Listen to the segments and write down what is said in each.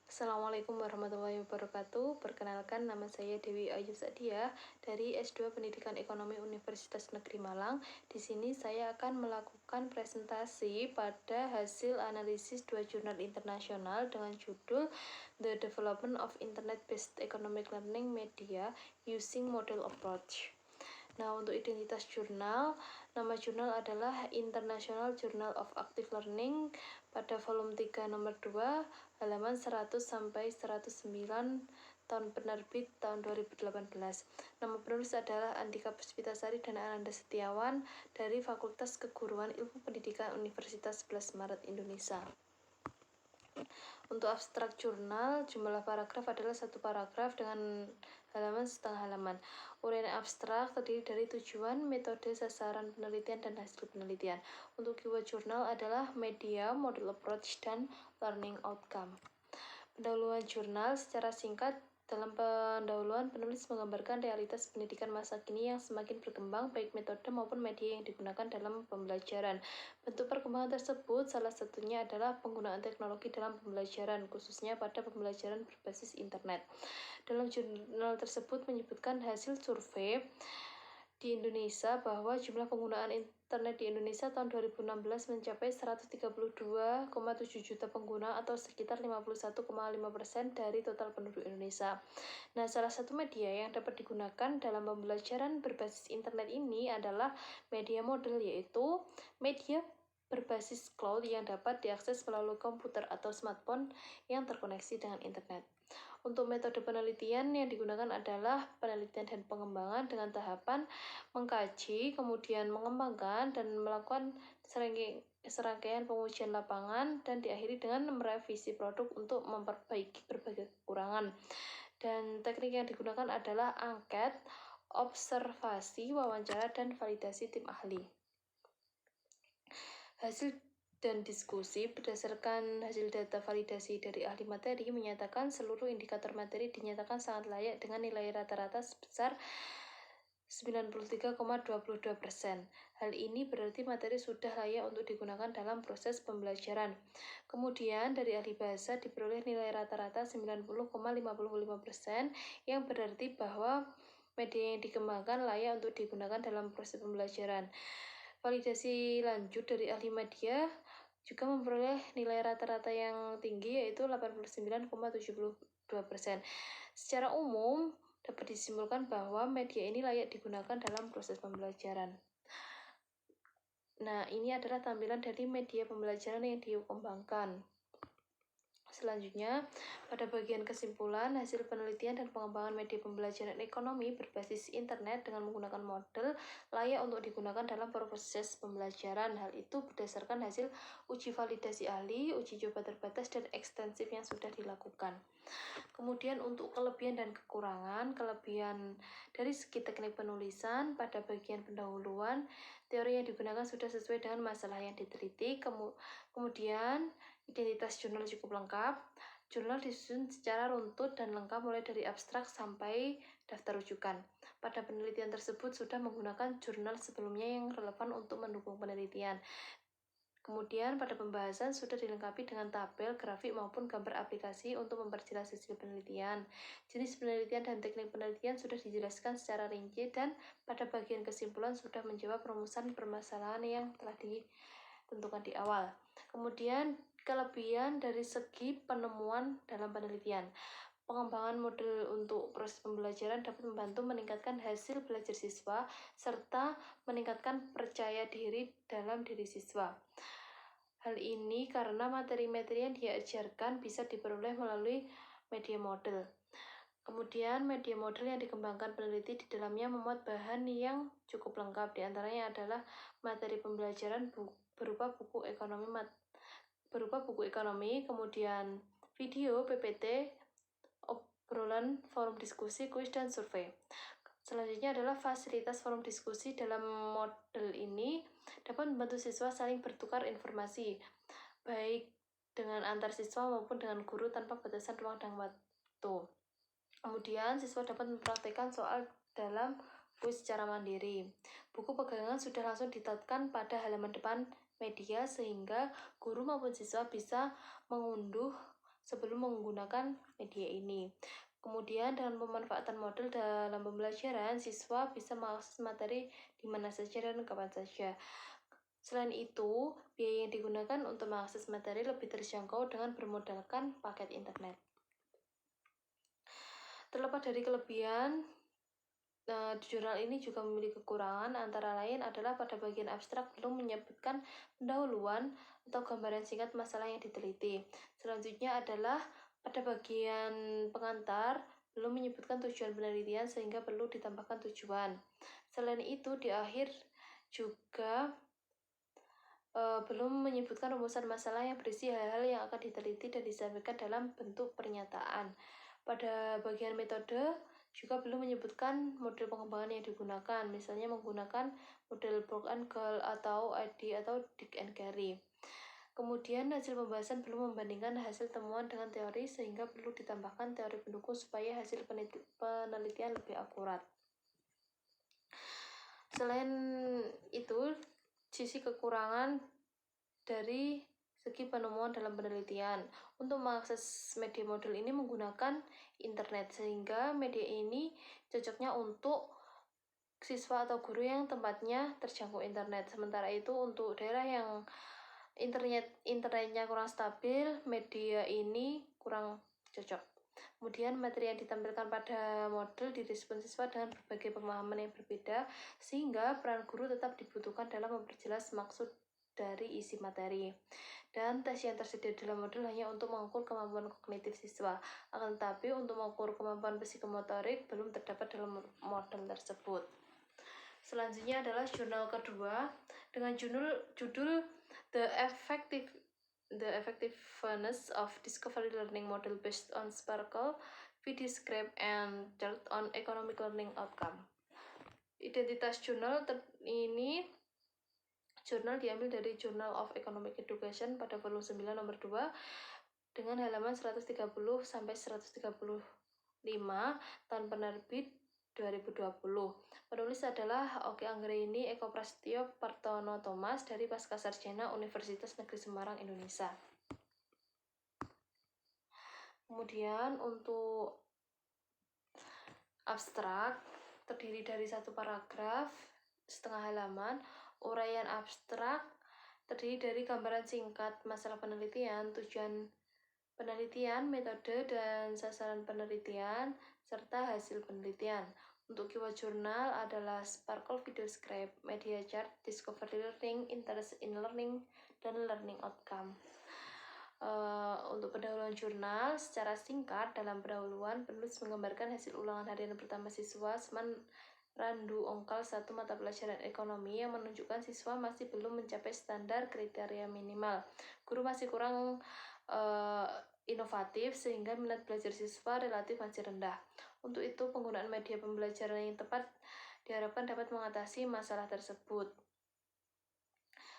Assalamualaikum warahmatullahi wabarakatuh. Perkenalkan, nama saya Dewi Ayu Sadia dari S2 Pendidikan Ekonomi Universitas Negeri Malang. Di sini saya akan melakukan presentasi pada hasil analisis dua jurnal internasional dengan judul The Development of Internet-Based Economic Learning Media Using Model Approach. Nah, untuk identitas jurnal, nama jurnal adalah International Journal of Active Learning pada volume 3 nomor 2, halaman 100 sampai 109 tahun penerbit tahun 2018. Nama penulis adalah Andika Puspitasari dan Ananda Setiawan dari Fakultas Keguruan Ilmu Pendidikan Universitas 11 Maret Indonesia. Untuk abstrak jurnal, jumlah paragraf adalah satu paragraf dengan halaman setengah halaman. Uraian abstrak terdiri dari tujuan, metode, sasaran penelitian, dan hasil penelitian. Untuk keyword jurnal adalah media, model approach, dan learning outcome. Pendahuluan jurnal secara singkat. Dalam pendahuluan, penulis menggambarkan realitas pendidikan masa kini yang semakin berkembang, baik metode maupun media yang digunakan dalam pembelajaran. Bentuk perkembangan tersebut salah satunya adalah penggunaan teknologi dalam pembelajaran, khususnya pada pembelajaran berbasis internet. Dalam jurnal tersebut menyebutkan hasil survei di Indonesia bahwa jumlah penggunaan internet di Indonesia tahun 2016 mencapai 132,7 juta pengguna atau sekitar 51,5% dari total penduduk Indonesia. Nah, salah satu media yang dapat digunakan dalam pembelajaran berbasis internet ini adalah media model, yaitu media berbasis cloud yang dapat diakses melalui komputer atau smartphone yang terkoneksi dengan internet. Untuk metode penelitian yang digunakan adalah penelitian dan pengembangan dengan tahapan mengkaji, kemudian mengembangkan, dan melakukan serangkaian pengujian lapangan, dan diakhiri dengan merevisi produk untuk memperbaiki berbagai kekurangan. Dan teknik yang digunakan adalah angket, observasi, wawancara, dan validasi tim ahli. Hasil dan diskusi berdasarkan hasil data validasi dari ahli materi menyatakan seluruh indikator materi dinyatakan sangat layak dengan nilai rata-rata sebesar 93,22%. Hal ini berarti materi sudah layak untuk digunakan dalam proses pembelajaran. Kemudian dari ahli bahasa diperoleh nilai rata-rata 90,55% yang berarti bahwa media yang dikembangkan layak untuk digunakan dalam proses pembelajaran. Validasi lanjut dari ahli media juga memperoleh nilai rata-rata yang tinggi, yaitu 89,72%. Secara umum, dapat disimpulkan bahwa media ini layak digunakan dalam proses pembelajaran. Nah, ini adalah tampilan dari media pembelajaran yang dikembangkan. Selanjutnya, pada bagian kesimpulan, hasil penelitian dan pengembangan media pembelajaran ekonomi berbasis internet dengan menggunakan model layak untuk digunakan dalam proses pembelajaran. Hal itu berdasarkan hasil uji validasi ahli, uji coba terbatas, dan ekstensif yang sudah dilakukan. Kemudian untuk kelebihan dan kekurangan, kelebihan dari segi teknik penulisan pada bagian pendahuluan, teori yang digunakan sudah sesuai dengan masalah yang diteliti. Kemudian identitas jurnal cukup lengkap. Jurnal disusun secara runtut dan lengkap mulai dari abstrak sampai daftar rujukan. Pada penelitian tersebut sudah menggunakan jurnal sebelumnya yang relevan untuk mendukung penelitian. Kemudian pada pembahasan sudah dilengkapi dengan tabel, grafik, maupun gambar aplikasi untuk memperjelas hasil penelitian. Jenis penelitian dan teknik penelitian sudah dijelaskan secara rinci, dan pada bagian kesimpulan sudah menjawab rumusan permasalahan yang telah ditentukan di awal. Kemudian kelebihan dari segi penemuan dalam penelitian. Pengembangan model untuk proses pembelajaran dapat membantu meningkatkan hasil belajar siswa serta meningkatkan percaya diri dalam diri siswa. Hal ini karena materi-materi yang diajarkan bisa diperoleh melalui media model. Kemudian media model yang dikembangkan peneliti di dalamnya memuat bahan yang cukup lengkap. Di antaranya adalah materi pembelajaran berupa buku ekonomi, kemudian video, PPT, obrolan, forum diskusi, kuis, dan survei. Selanjutnya adalah fasilitas forum diskusi. Dalam model ini dapat membantu siswa saling bertukar informasi, baik dengan antar siswa maupun dengan guru tanpa batasan ruang dan waktu. Kemudian siswa dapat mempraktikkan soal dalam kuis secara mandiri. Buku pegangan sudah langsung ditetapkan pada halaman depan media sehingga guru maupun siswa bisa mengunduh sebelum menggunakan media ini. Kemudian dengan pemanfaatan model dalam pembelajaran, siswa bisa mengakses materi di mana saja dan kapan saja. Selain itu, biaya yang digunakan untuk mengakses materi lebih terjangkau dengan bermodalkan paket internet. Terlepas dari kelebihan, jurnal ini juga memiliki kekurangan, antara lain adalah pada bagian abstrak belum menyebutkan pendahuluan atau gambaran singkat masalah yang diteliti. Selanjutnya adalah pada bagian pengantar belum menyebutkan tujuan penelitian sehingga perlu ditambahkan tujuan. Selain itu, di akhir juga belum menyebutkan rumusan masalah yang berisi hal-hal yang akan diteliti dan disampaikan dalam bentuk pernyataan. Pada bagian metode juga belum menyebutkan model pengembangan yang digunakan, misalnya menggunakan model Brock and Gall atau ID atau Dick and Carey. Kemudian hasil pembahasan belum membandingkan hasil temuan dengan teori sehingga perlu ditambahkan teori pendukung supaya hasil penelitian lebih akurat. Selain itu, sisi kekurangan dari segi penemuan dalam penelitian. Untuk mengakses media modul ini menggunakan internet, sehingga media ini cocoknya untuk siswa atau guru yang tempatnya terjangkau internet. Sementara itu untuk daerah yang internetnya kurang stabil, media ini kurang cocok. Kemudian materi yang ditampilkan pada model direspon siswa dengan berbagai pemahaman yang berbeda, sehingga peran guru tetap dibutuhkan dalam memperjelas maksud dari isi materi. Dan tes yang tersedia dalam modul hanya untuk mengukur kemampuan kognitif siswa, akan tetapi untuk mengukur kemampuan psikomotorik belum terdapat dalam model tersebut. Selanjutnya adalah jurnal kedua dengan judul The Effectiveness of Discovery Learning Model Based on Sparkle, VideoScript, and Chart on Economic Learning Outcome. Identitas jurnal ini jurnal diambil dari Journal of Economic Education pada volume 9 nomor 2 dengan halaman 130 sampai 135, tahun penerbit 2020. Penulis adalah Oke Anggraini Eko Prasetyo Partono Thomas dari Pascasarjana Universitas Negeri Semarang, Indonesia. Kemudian untuk abstrak terdiri dari satu paragraf setengah halaman. Uraian abstrak terdiri dari gambaran singkat masalah penelitian, tujuan penelitian, metode dan sasaran penelitian, serta hasil penelitian. Untuk keyword jurnal adalah Sparkle, VideoScript, Media Chart, Discovery Learning, Interest in Learning, dan Learning Outcome. Untuk pendahuluan jurnal, secara singkat dalam pendahuluan penulis menggambarkan hasil ulangan harian pertama siswa Seman Randu Ongkal 1 mata pelajaran ekonomi yang menunjukkan siswa masih belum mencapai standar kriteria minimal. Guru masih kurang inovatif sehingga minat belajar siswa relatif masih rendah. Untuk itu, penggunaan media pembelajaran yang tepat diharapkan dapat mengatasi masalah tersebut.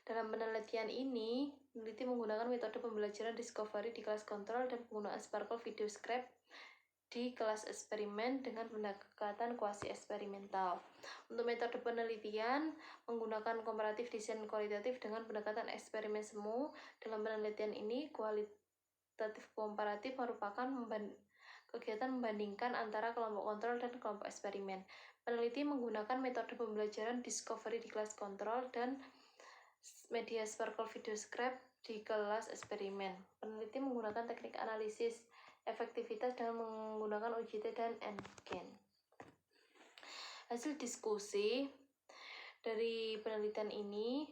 Dalam penelitian ini, peneliti menggunakan metode pembelajaran discovery di kelas kontrol dan penggunaan Sparkle VideoScript di kelas eksperimen dengan pendekatan kuasi eksperimental. Untuk metode penelitian, menggunakan komparatif desain kualitatif dengan pendekatan eksperimen semu. Dalam penelitian ini, kualitatif komparatif merupakan kegiatan membandingkan antara kelompok kontrol dan kelompok eksperimen. Peneliti menggunakan metode pembelajaran discovery di kelas kontrol dan media Sparkle VideoScript di kelas eksperimen. Peneliti menggunakan teknik analisis efektivitas dengan menggunakan UJT dan NGEN. Hasil diskusi dari penelitian ini,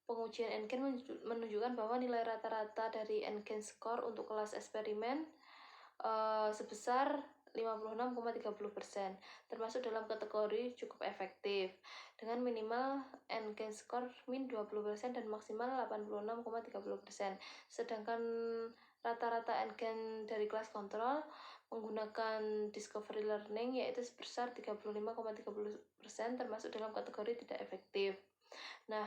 pengujian NGEN menunjukkan bahwa nilai rata-rata dari NGEN score untuk kelas eksperimen sebesar 56,30%, termasuk dalam kategori cukup efektif, dengan minimal NGEN score min 20% dan maksimal 86,30%. Sedangkan rata-rata NGEN dari kelas kontrol menggunakan discovery learning yaitu sebesar 35,30%, termasuk dalam kategori tidak efektif. Nah,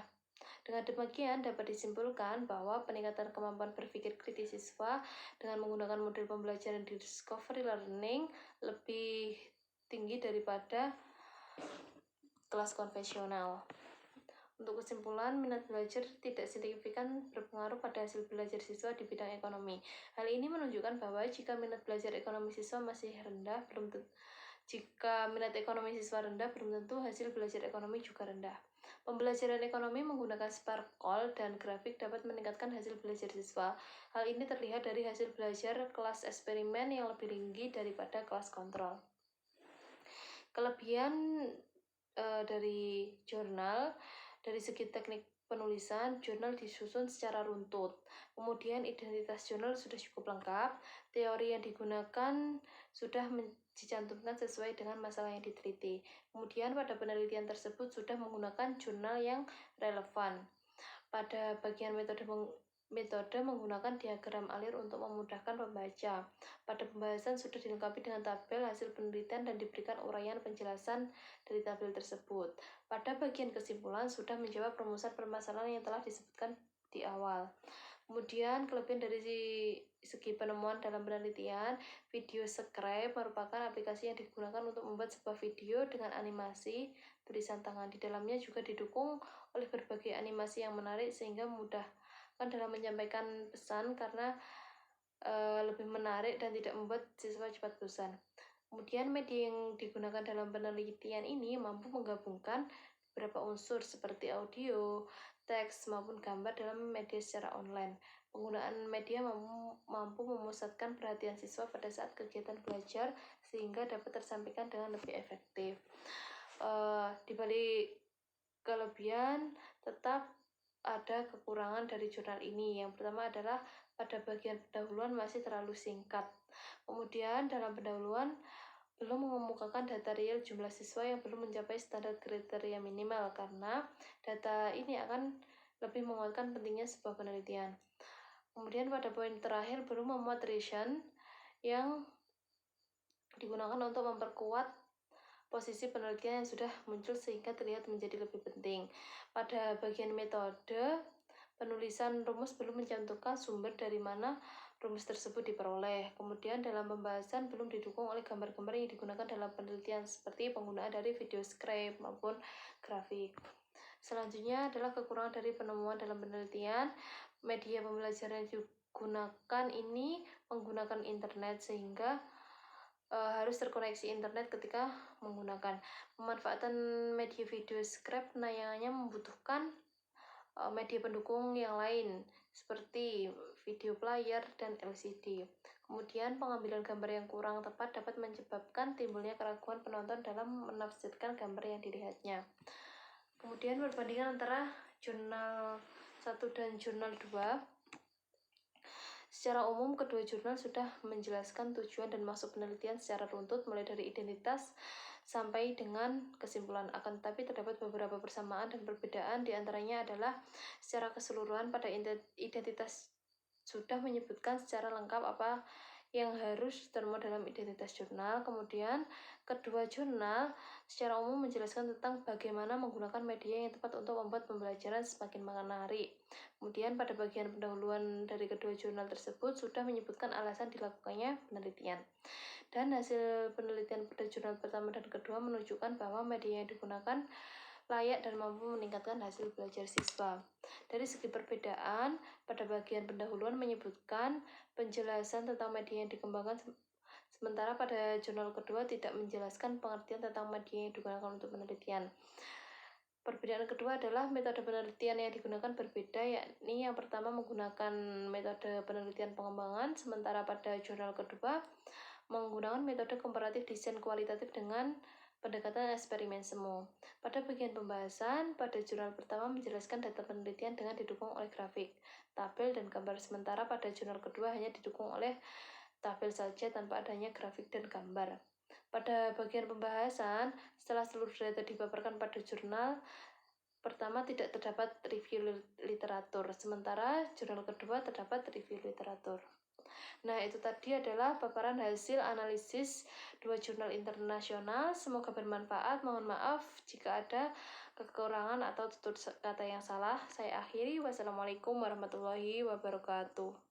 dengan demikian dapat disimpulkan bahwa peningkatan kemampuan berpikir kritis siswa dengan menggunakan model pembelajaran di discovery learning lebih tinggi daripada kelas konvensional. Untuk kesimpulan, minat belajar tidak signifikan berpengaruh pada hasil belajar siswa di bidang ekonomi. Hal ini menunjukkan bahwa jika minat belajar ekonomi siswa masih rendah, jika minat ekonomi siswa rendah, belum tentu hasil belajar ekonomi juga rendah. Pembelajaran ekonomi menggunakan sparkol dan grafik dapat meningkatkan hasil belajar siswa. Hal ini terlihat dari hasil belajar kelas eksperimen yang lebih tinggi daripada kelas kontrol. Kelebihan dari jurnal, dari segi teknik penulisan, jurnal disusun secara runtut. Kemudian identitas jurnal sudah cukup lengkap, teori yang digunakan sudah dicantumkan sesuai dengan masalah yang diteliti. Kemudian pada penelitian tersebut sudah menggunakan jurnal yang relevan. Pada bagian metode menggunakan diagram alir untuk memudahkan pembaca. Pada pembahasan sudah dilengkapi dengan tabel hasil penelitian dan diberikan uraian penjelasan dari tabel tersebut. Pada bagian kesimpulan sudah menjawab rumusan permasalahan yang telah disebutkan di awal. Kemudian kelebihan dari segi penemuan dalam penelitian, video scribe merupakan aplikasi yang digunakan untuk membuat sebuah video dengan animasi tulisan tangan. Di dalamnya juga didukung oleh berbagai animasi yang menarik sehingga memudahkan dalam menyampaikan pesan karena lebih menarik dan tidak membuat siswa cepat bosan. Kemudian media yang digunakan dalam penelitian ini mampu menggabungkan beberapa unsur seperti audio, teks, maupun gambar dalam media secara online. Penggunaan media mampu memusatkan perhatian siswa pada saat kegiatan belajar sehingga dapat tersampaikan dengan lebih efektif. Di balik kelebihan, tetap ada kekurangan dari jurnal ini. Yang pertama adalah pada bagian pendahuluan masih terlalu singkat. Kemudian dalam pendahuluan belum mengemukakan data real jumlah siswa yang belum mencapai standar kriteria minimal karena data ini akan lebih menguatkan pentingnya sebuah penelitian. Kemudian pada poin terakhir belum memuat reason yang digunakan untuk memperkuat posisi penelitian yang sudah muncul sehingga terlihat menjadi lebih penting. Pada bagian metode, penulisan rumus belum mencantumkan sumber dari mana rumus tersebut diperoleh. Kemudian dalam pembahasan belum didukung oleh gambar-gambar yang digunakan dalam penelitian seperti penggunaan dari video scribe maupun grafik. Selanjutnya adalah kekurangan dari penemuan dalam penelitian. Media pembelajaran yang digunakan ini menggunakan internet sehingga harus terkoneksi internet ketika menggunakan. Pemanfaatan media video scribe penayangannya membutuhkan media pendukung yang lain seperti video player dan LCD. Kemudian pengambilan gambar yang kurang tepat dapat menyebabkan timbulnya keraguan penonton dalam menafsirkan gambar yang dilihatnya. Kemudian perbandingan antara jurnal 1 dan jurnal 2. Secara umum, kedua jurnal sudah menjelaskan tujuan dan maksud penelitian secara runtut mulai dari identitas sampai dengan kesimpulan. Akan tetapi terdapat beberapa persamaan dan perbedaan, di antaranya adalah secara keseluruhan pada identitas sudah menyebutkan secara lengkap apa yang harus termuat dalam identitas jurnal. Kemudian kedua jurnal secara umum menjelaskan tentang bagaimana menggunakan media yang tepat untuk membuat pembelajaran semakin menarik. Kemudian pada bagian pendahuluan dari kedua jurnal tersebut sudah menyebutkan alasan dilakukannya penelitian. Dan hasil penelitian pada jurnal pertama dan kedua menunjukkan bahwa media yang digunakan layak dan mampu meningkatkan hasil belajar siswa. Dari segi perbedaan, pada bagian pendahuluan menyebutkan penjelasan tentang media yang dikembangkan, sementara pada jurnal kedua tidak menjelaskan pengertian tentang media yang digunakan untuk penelitian. Perbedaan kedua adalah metode penelitian yang digunakan berbeda, yakni yang pertama menggunakan metode penelitian pengembangan, sementara pada jurnal kedua menggunakan metode komparatif desain kualitatif dengan pendekatan eksperimen semu. Pada bagian pembahasan, pada jurnal pertama menjelaskan data penelitian dengan didukung oleh grafik, tabel, dan gambar, sementara pada jurnal kedua hanya didukung oleh tabel saja tanpa adanya grafik dan gambar. Pada bagian pembahasan, setelah seluruh data dipaparkan pada jurnal pertama tidak terdapat review literatur, sementara jurnal kedua terdapat review literatur. Nah, itu tadi adalah paparan hasil analisis dua jurnal internasional. Semoga bermanfaat. Mohon maaf jika ada kekurangan atau tutur kata yang salah. Saya akhiri. Wassalamualaikum warahmatullahi wabarakatuh.